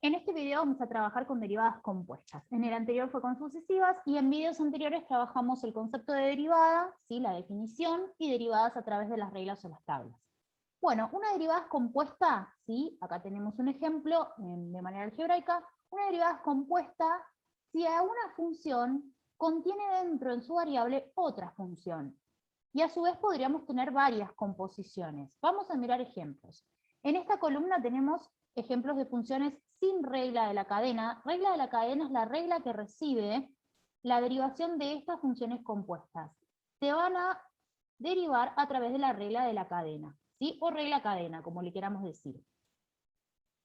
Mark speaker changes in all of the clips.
Speaker 1: En este video vamos a trabajar con derivadas compuestas. En el anterior fue con sucesivas y en videos anteriores trabajamos el concepto de derivada, ¿sí? La definición, y derivadas a través de las reglas o las tablas. Bueno, una derivada compuesta, ¿sí? Acá tenemos un ejemplo de manera algebraica. Una derivada compuesta si a una función contiene dentro en su variable otra función. Y a su vez podríamos tener varias composiciones. Vamos a mirar ejemplos. En esta columna tenemos ejemplos de funciones sin regla de la cadena. Regla de la cadena es la regla que recibe la derivación de estas funciones compuestas. Se van a derivar a través de la regla de la cadena, ¿sí? O regla cadena, como le queramos decir.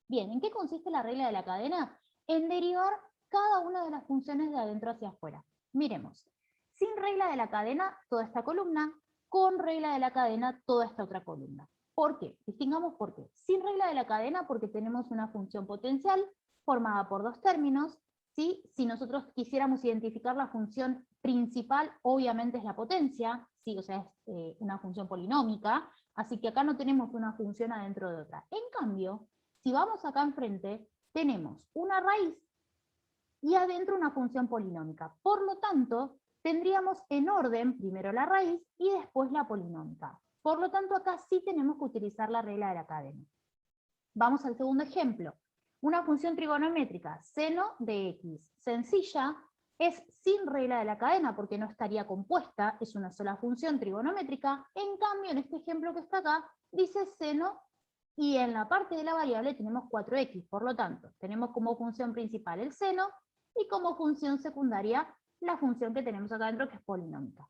Speaker 1: Bien, ¿en qué consiste la regla de la cadena? En derivar cada una de las funciones de adentro hacia afuera. Miremos. Sin regla de la cadena, toda esta columna. Con regla de la cadena, toda esta otra columna. ¿Por qué? Distingamos por qué. Sin regla de la cadena, porque tenemos una función potencial formada por dos términos, ¿sí? Si nosotros quisiéramos identificar la función principal, obviamente es la potencia, ¿sí? O sea, es una función polinómica, así que acá no tenemos una función adentro de otra. En cambio, si vamos acá enfrente, tenemos una raíz y adentro una función polinómica. Por lo tanto, tendríamos en orden primero la raíz y después la polinómica. Por lo tanto, acá sí tenemos que utilizar la regla de la cadena. Vamos al segundo ejemplo. Una función trigonométrica, seno de x, sencilla, es sin regla de la cadena porque no estaría compuesta, es una sola función trigonométrica. En cambio, en este ejemplo que está acá, dice seno y en la parte de la variable tenemos 4x. Por lo tanto, tenemos como función principal el seno y como función secundaria la función que tenemos acá adentro, que es polinómica.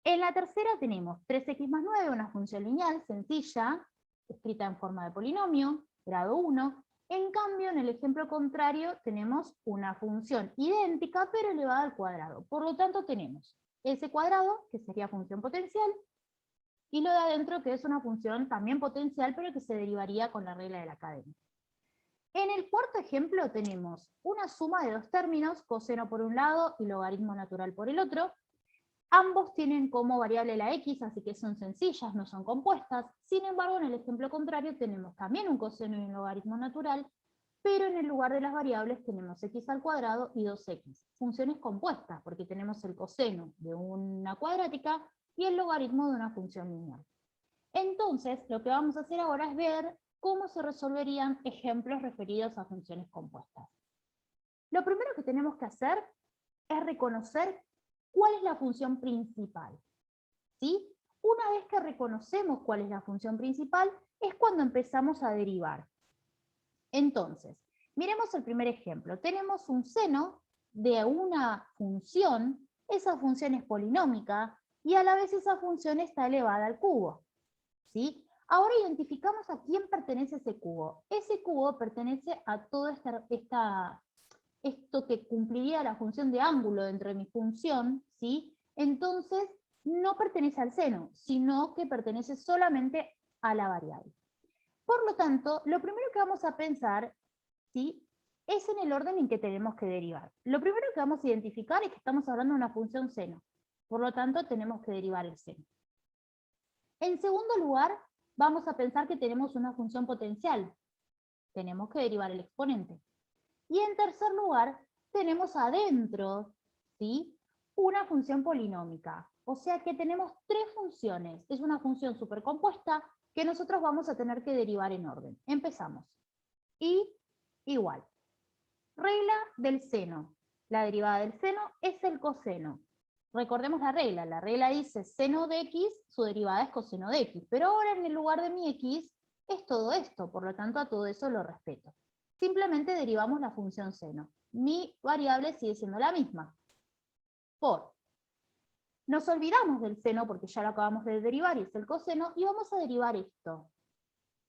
Speaker 1: En la tercera tenemos 3x más 9, una función lineal sencilla, escrita en forma de polinomio, grado 1. En cambio, en el ejemplo contrario, tenemos una función idéntica, pero elevada al cuadrado. Por lo tanto, tenemos s cuadrado, que sería función potencial, y lo de adentro, que es una función también potencial, pero que se derivaría con la regla de la cadena. En el cuarto ejemplo tenemos una suma de dos términos, coseno por un lado y logaritmo natural por el otro. Ambos tienen como variable la x, así que son sencillas, no son compuestas. Sin embargo, en el ejemplo contrario tenemos también un coseno y un logaritmo natural, pero en el lugar de las variables tenemos x al cuadrado y 2x. Funciones compuestas, porque tenemos el coseno de una cuadrática y el logaritmo de una función lineal. Entonces, lo que vamos a hacer ahora es ver cómo se resolverían ejemplos referidos a funciones compuestas. Lo primero que tenemos que hacer es reconocer cuál es la función principal, ¿sí? Una vez que reconocemos cuál es la función principal, es cuando empezamos a derivar. Entonces, miremos el primer ejemplo. Tenemos un seno de una función, esa función es polinómica, y a la vez esa función está elevada al cubo, ¿sí? Ahora identificamos a quién pertenece ese cubo. Ese cubo pertenece a toda esto que cumpliría la función de ángulo dentro de mi función, ¿sí? Entonces, no pertenece al seno, sino que pertenece solamente a la variable. Por lo tanto, lo primero que vamos a pensar, ¿sí?, es en el orden en que tenemos que derivar. Lo primero que vamos a identificar es que estamos hablando de una función seno. Por lo tanto, tenemos que derivar el seno. En segundo lugar, vamos a pensar que tenemos una función potencial. Tenemos que derivar el exponente. Y en tercer lugar, tenemos adentro, ¿sí?, una función polinómica. O sea que tenemos tres funciones. Es una función supercompuesta que nosotros vamos a tener que derivar en orden. Empezamos. Y igual. Regla del seno. La derivada del seno es el coseno. Recordemos la regla dice seno de x, su derivada es coseno de x, pero ahora en el lugar de mi x es todo esto, por lo tanto a todo eso lo respeto. Simplemente derivamos la función seno. Mi variable sigue siendo la misma. Nos olvidamos del seno porque ya lo acabamos de derivar y es el coseno, y vamos a derivar esto,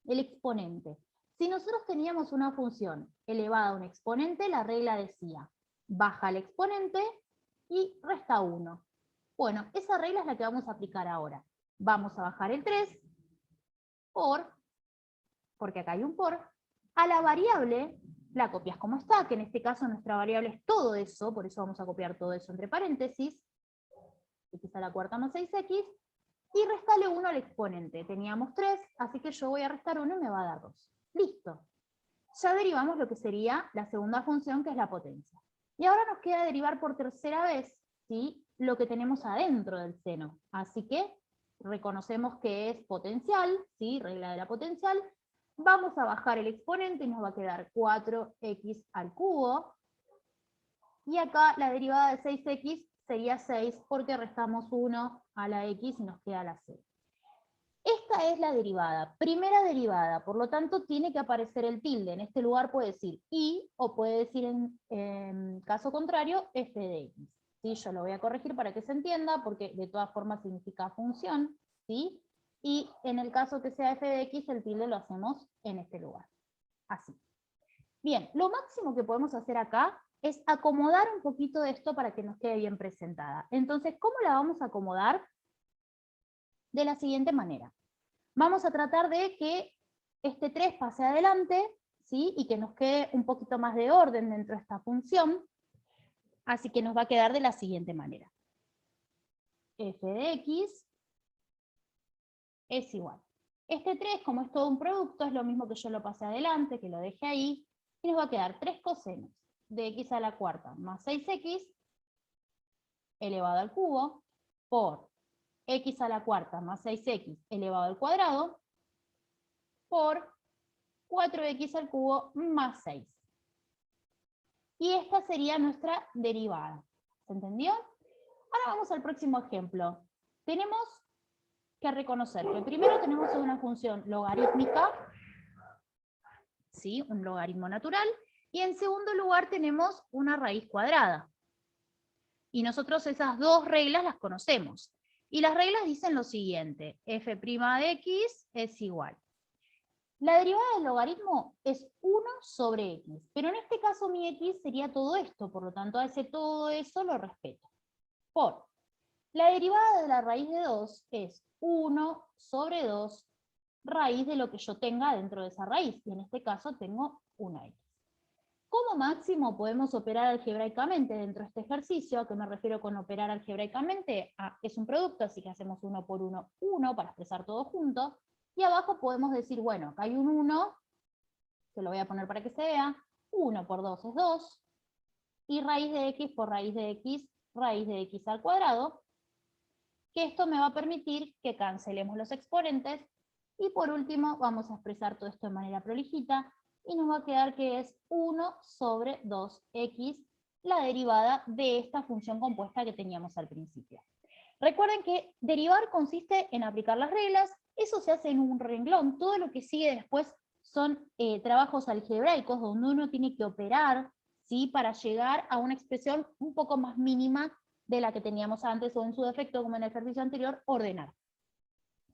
Speaker 1: el exponente. Si nosotros teníamos una función elevada a un exponente, la regla decía, baja el exponente y resta 1. Bueno, esa regla es la que vamos a aplicar ahora. Vamos a bajar el 3 porque acá hay un por, a la variable la copias como está, que en este caso nuestra variable es todo eso, por eso vamos a copiar todo eso entre paréntesis, x a la cuarta más 6x, y restale 1 al exponente. Teníamos 3, así que yo voy a restar 1 y me va a dar 2. Listo. ya derivamos lo que sería la segunda función, que es la potencia. Y ahora nos queda derivar por tercera vez, ¿sí?, lo que tenemos adentro del seno. Así que reconocemos que es potencial, ¿sí?, regla de la potencial. Vamos a bajar el exponente y nos va a quedar 4x al cubo. Y acá la derivada de 6x sería 6 porque restamos 1 a la x y nos queda la c. Esta es la derivada, primera derivada, por lo tanto tiene que aparecer el tilde. En este lugar puede decir y, o puede decir en caso contrario, f de x. ¿Sí? Yo lo voy a corregir para que se entienda, porque de todas formas significa función, ¿sí? Y en el caso que sea f de x, el tilde lo hacemos en este lugar. Así. Bien, lo máximo que podemos hacer acá es acomodar un poquito de esto para que nos quede bien presentada. Entonces, ¿cómo la vamos a acomodar? De la siguiente manera. Vamos a tratar de que este 3 pase adelante, ¿sí?, y que nos quede un poquito más de orden dentro de esta función. Así que nos va a quedar de la siguiente manera. F de x es igual. Este 3, como es todo un producto, es lo mismo que yo lo pase adelante, que lo deje ahí, y nos va a quedar 3 cosenos de x a la cuarta más 6x elevado al cubo por x a la cuarta más 6x elevado al cuadrado por 4x al cubo más 6. Y esta sería nuestra derivada. ¿Se entendió? Ahora vamos al próximo ejemplo. Tenemos que reconocer que primero tenemos una función logarítmica, ¿sí?, un logaritmo natural, y en segundo lugar tenemos una raíz cuadrada. Y nosotros esas dos reglas las conocemos. Y las reglas dicen lo siguiente: f' de x es igual. La derivada del logaritmo es 1 sobre x, pero en este caso mi x sería todo esto, por lo tanto a ese todo eso lo respeto. Por la derivada de la raíz de 2 es 1 sobre 2 raíz de lo que yo tenga dentro de esa raíz, y en este caso tengo una x. Como máximo podemos operar algebraicamente dentro de este ejercicio. ¿A qué me refiero con operar algebraicamente? Es un producto, así que hacemos 1 por 1, 1 para expresar todo junto. Y abajo podemos decir, bueno, acá hay un 1, que lo voy a poner para que se vea, 1 por 2 es 2, y raíz de x por raíz de x al cuadrado, que esto me va a permitir que cancelemos los exponentes, y por último vamos a expresar todo esto de manera prolijita, y nos va a quedar que es 1 sobre 2x, la derivada de esta función compuesta que teníamos al principio. Recuerden que derivar consiste en aplicar las reglas, eso se hace en un renglón, todo lo que sigue después son trabajos algebraicos donde uno tiene que operar, ¿sí?, para llegar a una expresión un poco más mínima de la que teníamos antes, o en su defecto, como en el ejercicio anterior, ordenar.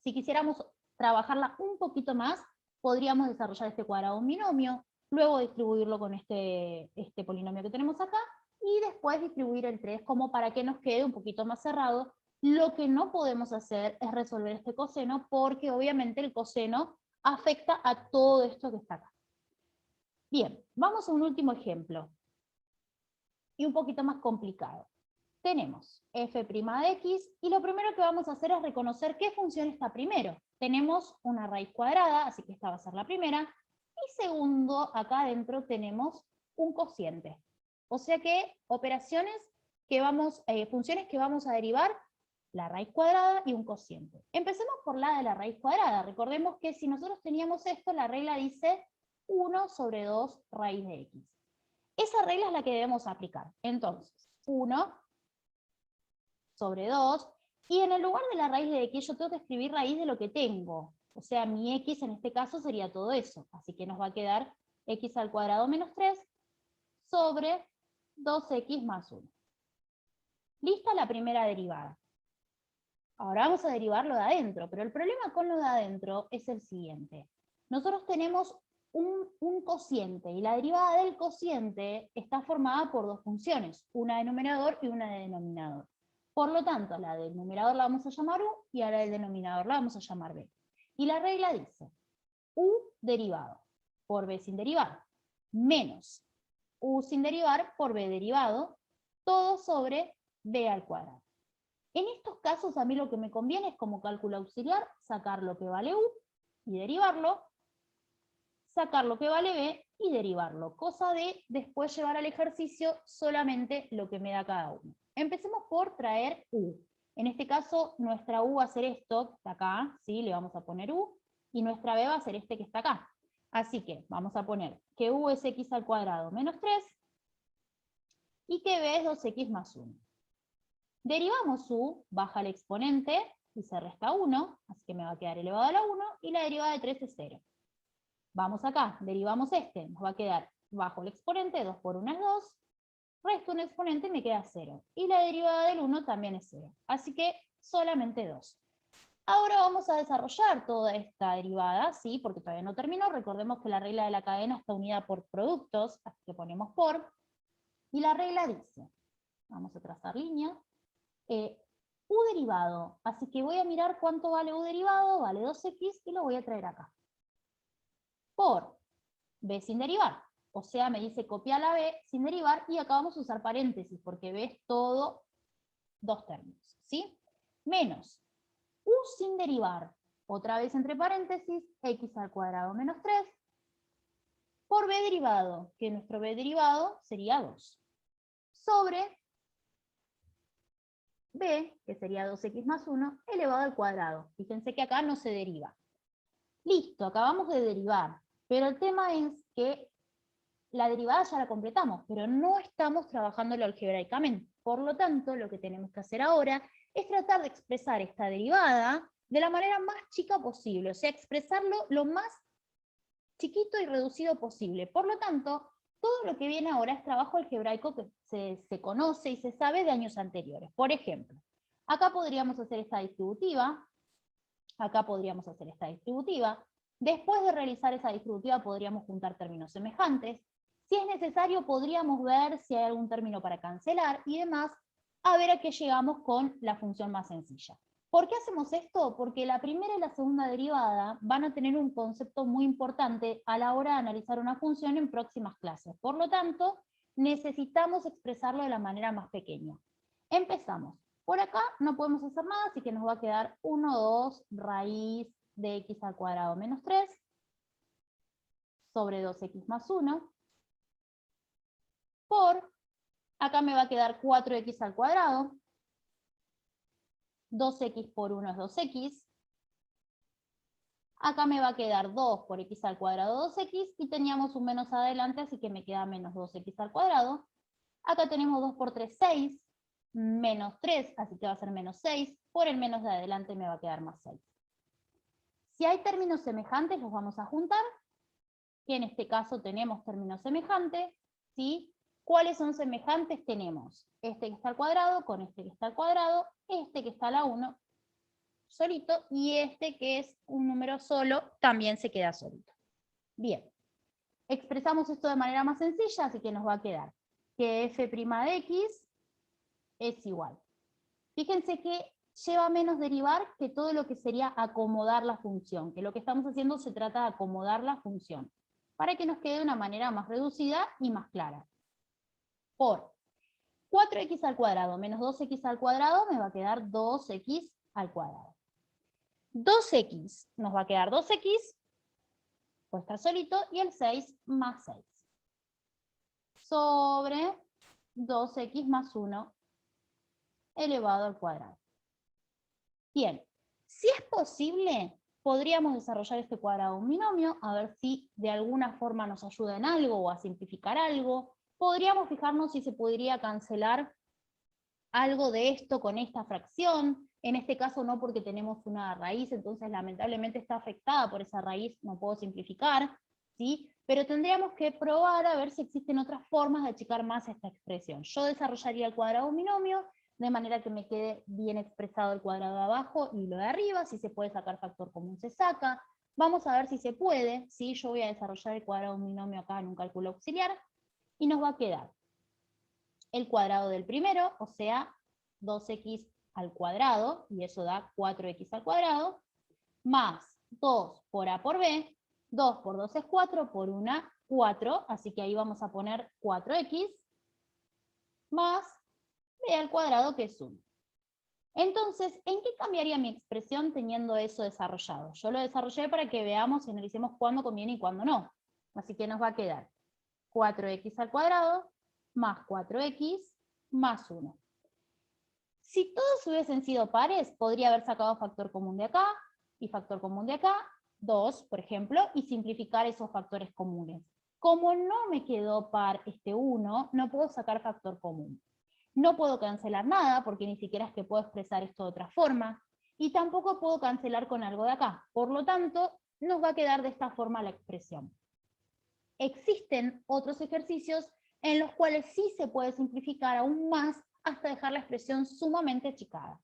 Speaker 1: Si quisiéramos trabajarla un poquito más, podríamos desarrollar este cuadrado un binomio, luego distribuirlo con este polinomio que tenemos acá, y después distribuir el 3 como para que nos quede un poquito más cerrado. Lo que no podemos hacer es resolver este coseno, porque obviamente el coseno afecta a todo esto que está acá. Bien, vamos a un último ejemplo, y un poquito más complicado. Tenemos f' de x, y lo primero que vamos a hacer es reconocer qué función está primero. Tenemos una raíz cuadrada, así que esta va a ser la primera, y segundo, acá adentro tenemos un cociente. O sea que operaciones que funciones que vamos a derivar, la raíz cuadrada y un cociente. Empecemos por la de la raíz cuadrada. Recordemos que si nosotros teníamos esto, la regla dice 1 sobre 2 raíz de x. Esa regla es la que debemos aplicar. Entonces, 1 sobre 2, y en el lugar de la raíz de x yo tengo que escribir raíz de lo que tengo. O sea, mi x en este caso sería todo eso. Así que nos va a quedar x al cuadrado menos 3 sobre 2x más 1. Lista la primera derivada. Ahora vamos a derivar lo de adentro, pero el problema con lo de adentro es el siguiente. Nosotros tenemos un cociente, y la derivada del cociente está formada por dos funciones, una de numerador y una de denominador. Por lo tanto, a la del numerador la vamos a llamar u, y a la del denominador la vamos a llamar b. Y la regla dice, u derivado por b sin derivar, menos u sin derivar por b derivado, todo sobre b al cuadrado. En estos casos a mí lo que me conviene es, como cálculo auxiliar, sacar lo que vale u y derivarlo, sacar lo que vale b y derivarlo, cosa de después llevar al ejercicio solamente lo que me da cada uno. Empecemos por traer u. En este caso, nuestra u va a ser esto, que está acá, ¿sí? Le vamos a poner u, y nuestra b va a ser este que está acá. Así que vamos a poner que u es x al cuadrado menos 3, y que b es 2x más 1. Derivamos u, baja el exponente, y se resta 1, así que me va a quedar elevado a la 1, y la derivada de 3 es 0. Vamos acá, derivamos este, nos va a quedar bajo el exponente, 2 por 1 es 2, resto un exponente y me queda 0. Y la derivada del 1 también es 0, así que solamente 2. Ahora vamos a desarrollar toda esta derivada, ¿sí? Porque todavía no terminó. Recordemos que la regla de la cadena está unida por productos, así que ponemos por. Y la regla dice, vamos a trazar línea, u derivado, así que voy a mirar cuánto vale u derivado, vale 2x, y lo voy a traer acá. Por b sin derivar, o sea, me dice copiar la b sin derivar, y acá vamos a usar paréntesis, porque b es todo dos términos, ¿sí? Menos u sin derivar, otra vez entre paréntesis, x al cuadrado menos 3, por b derivado, que nuestro b derivado sería 2, sobre b, que sería 2x más 1, elevado al cuadrado. Fíjense que acá no se deriva. Listo, acabamos de derivar, pero el tema es que la derivada ya la completamos, pero no estamos trabajándolo algebraicamente. Por lo tanto, lo que tenemos que hacer ahora es tratar de expresar esta derivada de la manera más chica posible, o sea, expresarlo lo más chiquito y reducido posible. Por lo tanto, todo lo que viene ahora es trabajo algebraico que se conoce y se sabe de años anteriores. Por ejemplo, acá podríamos hacer esta distributiva, acá podríamos hacer esta distributiva. Después de realizar esa distributiva podríamos juntar términos semejantes. Si es necesario podríamos ver si hay algún término para cancelar y demás, a ver a qué llegamos con la función más sencilla. ¿Por qué hacemos esto? Porque la primera y la segunda derivada van a tener un concepto muy importante a la hora de analizar una función en próximas clases. Por lo tanto, necesitamos expresarlo de la manera más pequeña. Empezamos. Por acá no podemos hacer nada, así que nos va a quedar 1, 2, raíz de x al cuadrado menos 3, sobre 2x más 1, por, acá me va a quedar 4x al cuadrado, 2x por 1 es 2x, acá me va a quedar 2 por x al cuadrado 2x, y teníamos un menos adelante, así que me queda menos 2x al cuadrado, acá tenemos 2 por 3, 6, menos 3, así que va a ser menos 6, por el menos de adelante me va a quedar más 6. Si hay términos semejantes, los vamos a juntar, que en este caso tenemos términos semejantes, ¿sí? ¿Cuáles son semejantes? Tenemos este que está al cuadrado con este que está al cuadrado, este que está a la 1 solito, y este que es un número solo, también se queda solito. Bien, expresamos esto de manera más sencilla, así que nos va a quedar que f' de x es igual. Fíjense que lleva menos derivar que todo lo que sería acomodar la función, que lo que estamos haciendo se trata de acomodar la función, para que nos quede de una manera más reducida y más clara. Por 4x al cuadrado menos 2x al cuadrado me va a quedar 2x al cuadrado. 2x nos va a quedar 2x, pues está solito, y el 6 más 6. Sobre 2x más 1 elevado al cuadrado. Bien, si es posible, podríamos desarrollar este cuadrado de un binomio, a ver si de alguna forma nos ayuda en algo o a simplificar algo. Podríamos fijarnos si se podría cancelar algo de esto con esta fracción. En este caso no, porque tenemos una raíz, entonces lamentablemente está afectada por esa raíz, no puedo simplificar, ¿sí? Pero tendríamos que probar a ver si existen otras formas de achicar más esta expresión. Yo desarrollaría el cuadrado de un binomio, de manera que me quede bien expresado el cuadrado de abajo y lo de arriba. Si se puede sacar factor común se saca. Vamos a ver si se puede, ¿sí? Yo voy a desarrollar el cuadrado de un binomio acá en un cálculo auxiliar, y nos va a quedar el cuadrado del primero, o sea, 2x al cuadrado, y eso da 4x al cuadrado, más 2 por a por b, 2 por 2 es 4, por 1, 4, así que ahí vamos a poner 4x, más b al cuadrado, que es 1. Entonces, ¿en qué cambiaría mi expresión teniendo eso desarrollado? Yo lo desarrollé para que veamos y analicemos cuándo conviene y cuándo no. Así que nos va a quedar 4x al cuadrado más 4x más 1. Si todos hubiesen sido pares, podría haber sacado factor común de acá y factor común de acá, 2, por ejemplo, y simplificar esos factores comunes. Como no me quedó par este 1, no puedo sacar factor común. No puedo cancelar nada, porque ni siquiera es que puedo expresar esto de otra forma, y tampoco puedo cancelar con algo de acá. Por lo tanto, nos va a quedar de esta forma la expresión. Existen otros ejercicios en los cuales sí se puede simplificar aún más hasta dejar la expresión sumamente achicada.